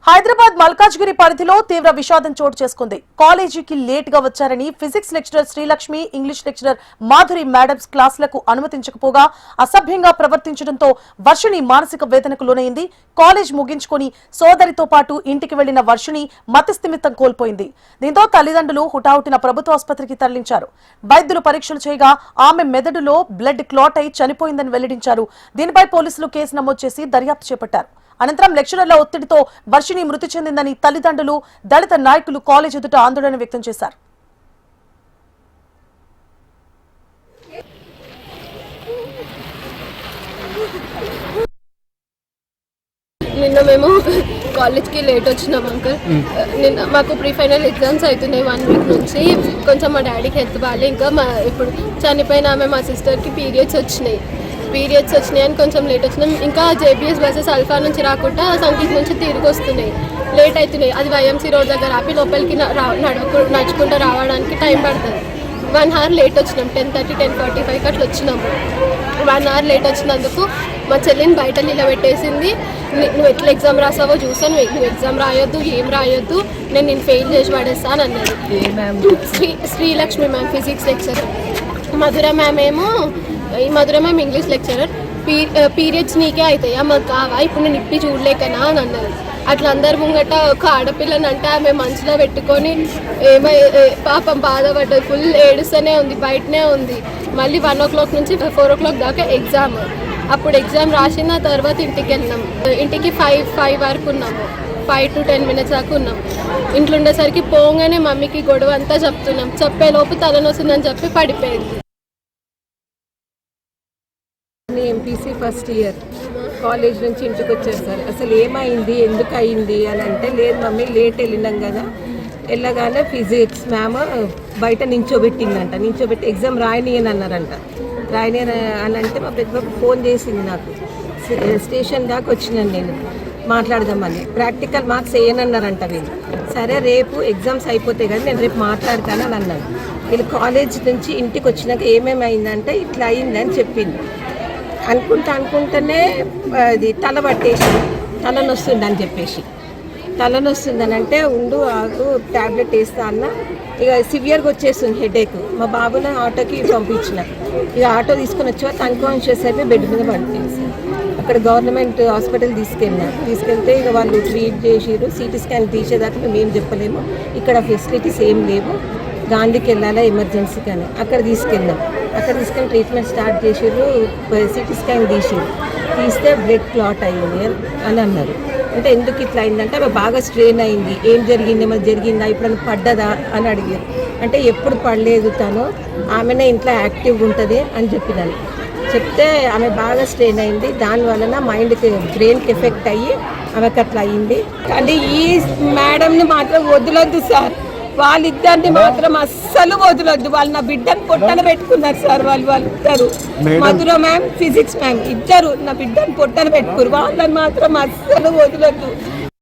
హైదరాబాద్ మల్కాజ్గిరి పరిధిలో తీవ్ర విషాదం చోటు చేసుకుంది. కాలేజీకి లేట్ గా వచ్చారని physics lecturer Srilakshmi, English lecturer Madhuri madams క్లాసులకు అనుమతించకపోగా అసభ్యంగా ప్రవర్తించడంతో వర్షిణి మానసిక వేదనకు లోనైంది. కాలేజ్ ముగించుకుని సోదరితో పాటు ఇంటికి వెళ్లిన వర్షిణి మతిస్థిమితం కోల్పోయింది. దీంతో తల్లిదండ్రులు హుటాహుటిన ప్రభుత్వ ఆసుపత్రికి తరలించారు. వైద్యులు పరీక్షలు చేయగా ఆమె మెదడులో బ్లడ్ క్లాట్ అయి చనిపోయిందని వెల్లడించారు. దీనిపై పోలీసులు కేసు నమోదు చేసి దర్యాప్తు చేపట్టారు. అనంతరం లెక్చరర్ల ఒత్తిడితో వర్షిణి మృతి చెందిందని తల్లిదండ్రులు, దళిత నాయకులు కాలేజ్ ఎదుట ఆందోళన వ్యక్తం చేశారు. నిన్న మేము కాలేజ్కి లేట్ వచ్చినాం అంకుల్. నిన్న మాకు ప్రీ ఫైనల్ ఎగ్జామ్స్ అవుతున్నాయి 1 వీక్ నుంచి. కొంచెం మా డాడీకి హెల్త్ బాగాలే. ఇంకా ఇప్పుడు చనిపోయిన ఆమె మా సిస్టర్కి పీరియడ్స్ వచ్చినాయి అని కొంచెం లేట్ వచ్చినాం. ఇంకా జేబీఎస్ బస్సెస్ అల్ఫా నుంచి రాకుండా సంగీత్ నుంచి తిరిగి వస్తున్నాయి, లేట్ అవుతున్నాయి. అది వైఎంసీ రోడ్ దగ్గర ఆపి లోపలికి నడుచుకుంటూ రావడానికి టైం పడుతుంది. 1 అవర్ లేట్ వచ్చినాం. 10:30, 10:45 అట్లా వచ్చినాము. 1 అవర్ లేట్ వచ్చినందుకు మా చెల్లిని బయట నిలబెట్టేసింది. నువ్వు ఎట్లా ఎగ్జామ్ రాసావో చూసాను, నువ్వు ఎగ్జామ్ రాయొద్దు, ఏం రాయొద్దు, నేను ఫెయిల్ చేసి పడేస్తాను అన్నది. శ్రీలక్ష్మి మ్యామ్ ఫిజిక్స్ లెక్చరర్, మధుర మ్యామ్ ఏమో ఇంగ్లీష్ లెక్చరర్. పీరియడ్స్ నీకే అవుతాయా, మాకు కావా, ఇప్పుడు నేను ఇప్పి చూడలేకనా అని అన్నది. అట్లా అందరి ముంగట ఒక ఆడపిల్లని అంటే ఆమె మనసులో పెట్టుకొని పాపం బాధపడ్డది. ఫుల్ ఏడుస్తూనే ఉంది, బయటనే ఉంది. మళ్ళీ 1 o'clock నుంచి 4 o'clock దాకా ఎగ్జామ్. అప్పుడు ఎగ్జామ్ రాసిన తర్వాత ఇంటికి వెళ్ళినాం. ఇంటికి 5 వరకు ఉన్నాము. 5 to 10 minutes దాకా ఉన్నాం. ఇంట్లో ఉండేసరికి పోగానే మమ్మీకి గొడవ అంతా చెప్తున్నాం. చెప్పేలోపు తలనొస్తుందని చెప్పి పడిపోయింది. ఎంపీసీ ఫస్ట్ ఇయర్ కాలేజ్ నుంచి ఇంటికి వచ్చేసారు. అసలు ఏమైంది, ఎందుకు అయింది అని అంటే, లేదు మమ్మీ లేట్ వెళ్ళినాం కదా, వెళ్ళగానే ఫిజిక్స్ మ్యామ్ బయట నించోబెట్టిందంట. నించోబెట్టి ఎగ్జామ్ రాయని అని అన్నారంట. రాయని అని అంటే మా పెద్ద ఫోన్ చేసింది నాకు. స్టేషన్ దాకా వచ్చినాను నేను మాట్లాడదామని. ప్రాక్టికల్ మార్క్స్ వేయనన్నారంట వీళ్ళు. సరే రేపు ఎగ్జామ్స్ అయిపోతాయి కదా, నేను రేపు మాట్లాడతాను అని అన్నాను. వీళ్ళు కాలేజ్ నుంచి ఇంటికి వచ్చినాక ఏమేమి అయిందంటే ఇట్లా అయిందని చెప్పింది. అనుకుంటూనే అది తల పట్టేసి తలనొస్తుందని చెప్పేసి, తలనొస్తుందని అంటే ఉండు ఆగు ట్యాబ్లెట్ వేస్తా అన్న. ఇక సివియర్గా వచ్చేస్తుంది హెడేక్. మా బాబుని ఆటోకి పంపించిన. ఇక ఆటో తీసుకొని వచ్చా అన్కాన్షియస్ అయిపోయి బెడ్ మీద పడిపోయింది. అక్కడ గవర్నమెంట్ హాస్పిటల్ తీసుకెళ్తే ఇక వాళ్ళు ట్రీట్ చేసిరు. సిటీ స్కాన్ తీసేదాకా మేము ఏం చెప్పలేము, ఇక్కడ ఫెసిలిటీస్ ఏం లేవు, గాంధీకి వెళ్ళాలా ఎమర్జెన్సీ కానీ. అక్కడ తీసుకెళ్ళాం. అక్కడ తీసుకెళ్ళి ట్రీట్మెంట్ స్టార్ట్ చేసిర్రు. సిటీ స్కాన్ తీస్తే బ్లడ్ క్లాట్ అయ్యింది అని అన్నారు. అంటే ఎందుకు ఇట్లా అయిందంటే ఆమె బాగా స్ట్రెయిన్ అయింది. ఏం జరిగింది, ఏమైనా జరిగిందా, ఇప్పుడు పడ్డదా అని అడిగారు. అంటే ఎప్పుడు పడలేదు, తను ఆమెనే ఇంట్లో యాక్టివ్గా ఉంటుంది అని చెప్పినాను. చెప్తే ఆమె బాగా స్ట్రెయిన్ అయింది, దానివలన మైండ్కి బ్రెయిన్కి ఎఫెక్ట్ అయ్యి ఆమెకు అట్లా అయింది. కానీ ఈ మేడంని మాత్రం వదలొద్దు సార్, వాళ్ళిద్దరిని మాత్రం అస్సలు వదలొద్దు. వాళ్ళు నా బిడ్డను పొట్టన పెట్టుకున్నారు సార్. వాళ్ళు ఇద్దరు, మధుర మ్యామ్, ఫిజిక్స్ మ్యామ్, ఇద్దరు నా బిడ్డను పొట్టన పెట్టుకున్నారు. వాళ్ళని మాత్రం అస్సలు వదలొద్దు.